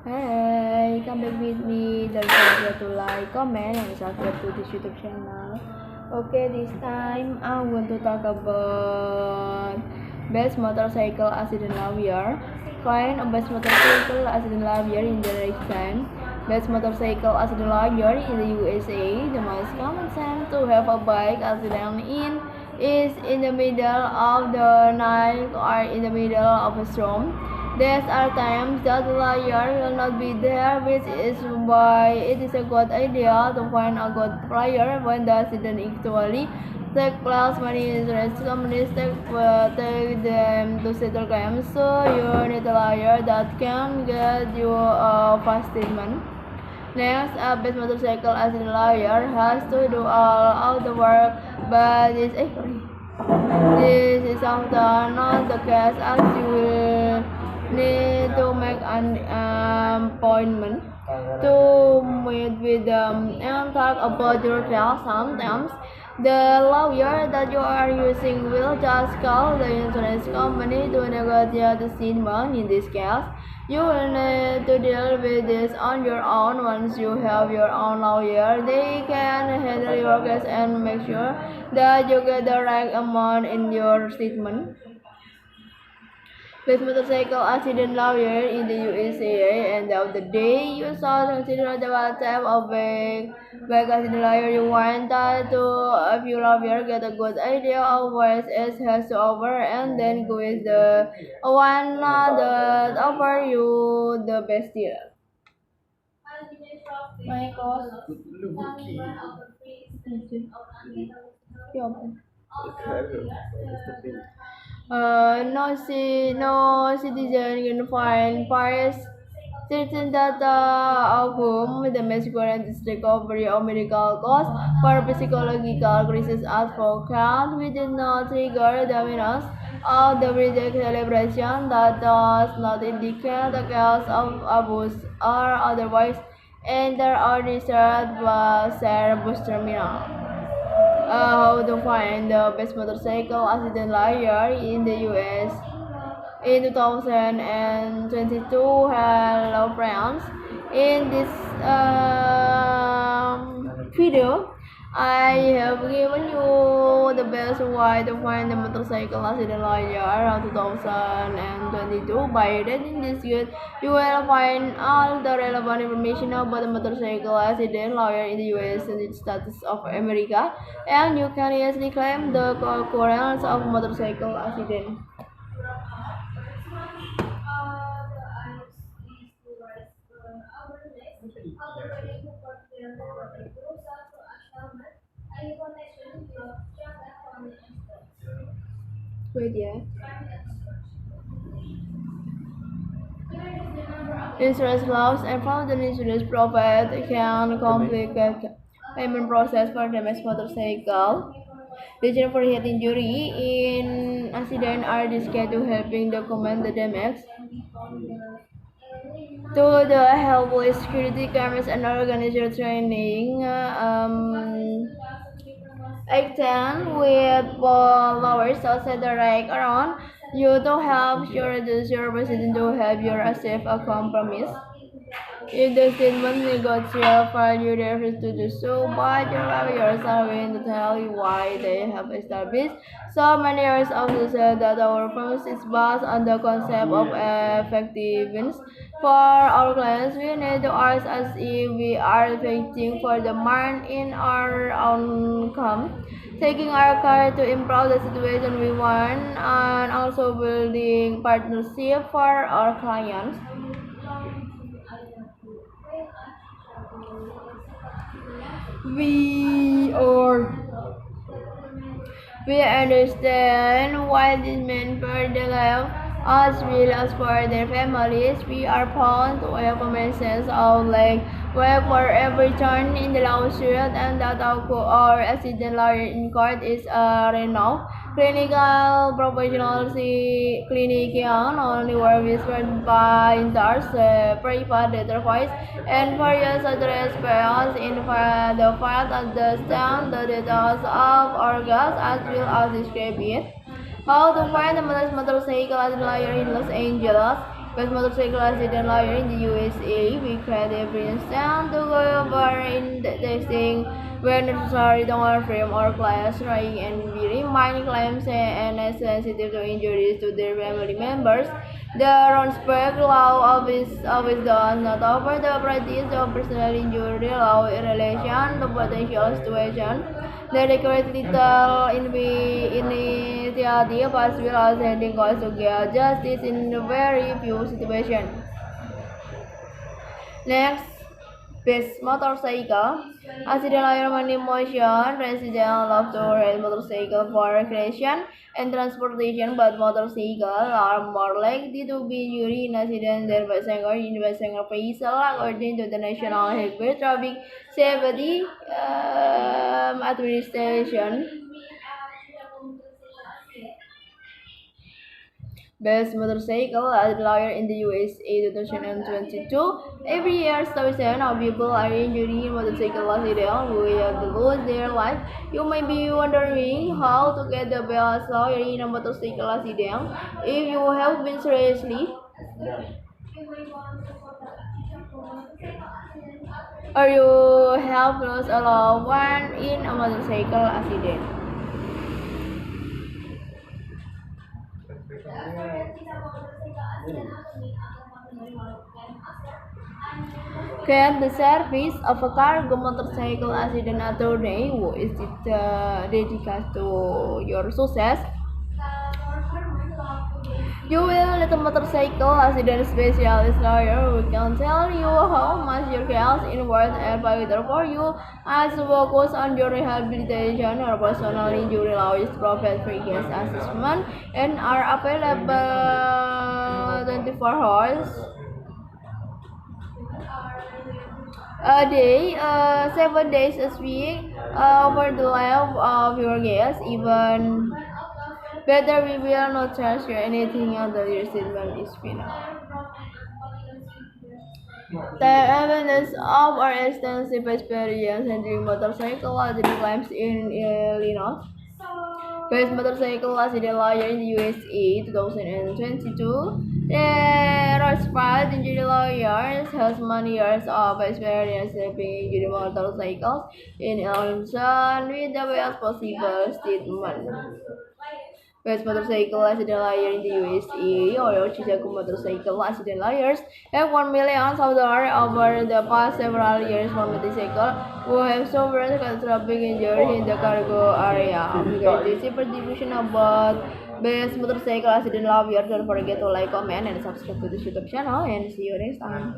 Hey, come back with me. Don't forget to like, comment, and subscribe to this YouTube channel. Okay, this time I want to talk about best motorcycle accident lawyer. Find a best motorcycle accident lawyer in the next time. Best motorcycle accident lawyer in the USA. The most common time to have a bike accident is in the middle of the night or in the middle of a storm. There are times that the lawyer will not be there, which is why it is a good idea to find a good lawyer when the accident actually takes place. Many insurance companies take them to settle claims, so you need a lawyer that can get you a fast treatment. Next, a best motorcycle accident lawyer has to do all of the work, but this is often not the case, as you will need to make an appointment to meet with them and talk about your case. Sometimes the lawyer that you are using will just call the insurance company to negotiate the settlement. In this case, you will need to deal with this on your own. Once you have your own lawyer, they can handle your case and make sure that you get the right amount in your statement. Best motorcycle accident lawyer in the USA. End of the day, you should consider the type of bike accident lawyer you want to. If your lawyer get a good idea of what it has to offer, and then go with the one that offer you the best deal. My cost. No citizen can find files certain data of whom the most current is recovery of medical costs for psychological crisis advocate. We did not trigger the minutes of the project celebration that does not indicate the case of abuse or otherwise enter or reserved was bus terminal. How to find the best motorcycle accident lawyer in the US. In 2022, hello friends. In this video, I have given you the best way to find the motorcycle accident lawyer around 2022. By reading this guide, you will find all the relevant information about the motorcycle accident lawyer in the US and its status of America, and you can easily claim the occurrence of motorcycle accident. Wait, yeah. Insurance laws and fraudulent insurance profit can complicate payment process for damaged motorcycle. Reason for head injury in accident are dedicated to helping document the damage to the helpful security cameras and organizer training. Extend with followers outside the right around you to help you reduce your resident to help you achieve a compromise. If the statement negotiate for you refuse to do so, but your lawyers are willing to tell you why they have established so many years of success that our promise is based on the concept of effectiveness. For our clients, we need to ask as if we are fighting for the man in our own come, taking our care to improve the situation we want, and also building partnership for our clients. We are we understand what this means for the life as well as for their families. We are proud to welcome a sense of like work for every turn in the lawsuit and that our accident lawyer in court is a renowned clinical professional. Clinician only work with painters, private enterprise, and various other aspects in the field understand the details of organs as well as describe it. How to find the motorcycle lawyer in Los Angeles. Best motorcycle accident lawyer in the USA. We create every stand to go over in the testing when necessary to our frame or class trying and we remind claims and as sensitive to injuries to their family members. The respect law always does not offer the practice of personal injury law in relation to potential situation. They require little initiative as well as sending calls to get justice in very few situations. Next, best motorcycle. Accident lawyer money motion. Resident love to ride motorcycle for recreation and transportation, but motorcycles are more likely to be injured in accidents than bicycle in bicycle vehicle, according to the National Highway Traffic Safety Administration. Best motorcycle lawyer in the USA 2022. Every year, 1,000 of people are injured in motorcycle accidents who have lose their life. You may be wondering how to get the best lawyer in a motorcycle accident. If you have been seriously or you have lost a loved one in a motorcycle accident. Can the service of a cargo motorcycle accident attorney who is dedicated to your success? You will need a motorcycle accident specialist lawyer who can tell you how much your case is worth and better for you as you focus on your rehabilitation or personal injury lawyers provide free case assessment and are available 24 hours a day, 7 days a week, over the life of your guests. Even better, we will not charge you anything until your settlement is final. The evidence of our extensive experience handling motorcycle accident claims in Illinois. Best motorcycle accident lawyer in the USA 2022. The Rosfeld injury lawyers has many years of experience helping injured motorcycles in Illinois with the best possible statement. Best motorcycle accident lawyer in the USA or Chicago motorcycle accident lawyers have won millions of dollars over the past several years for motorcycles who have suffered catastrophic injuries in the cargo area. This is distribution about best motorcycle accident lawyer. Don't forget to like, comment, and subscribe to this YouTube channel. And see you next time.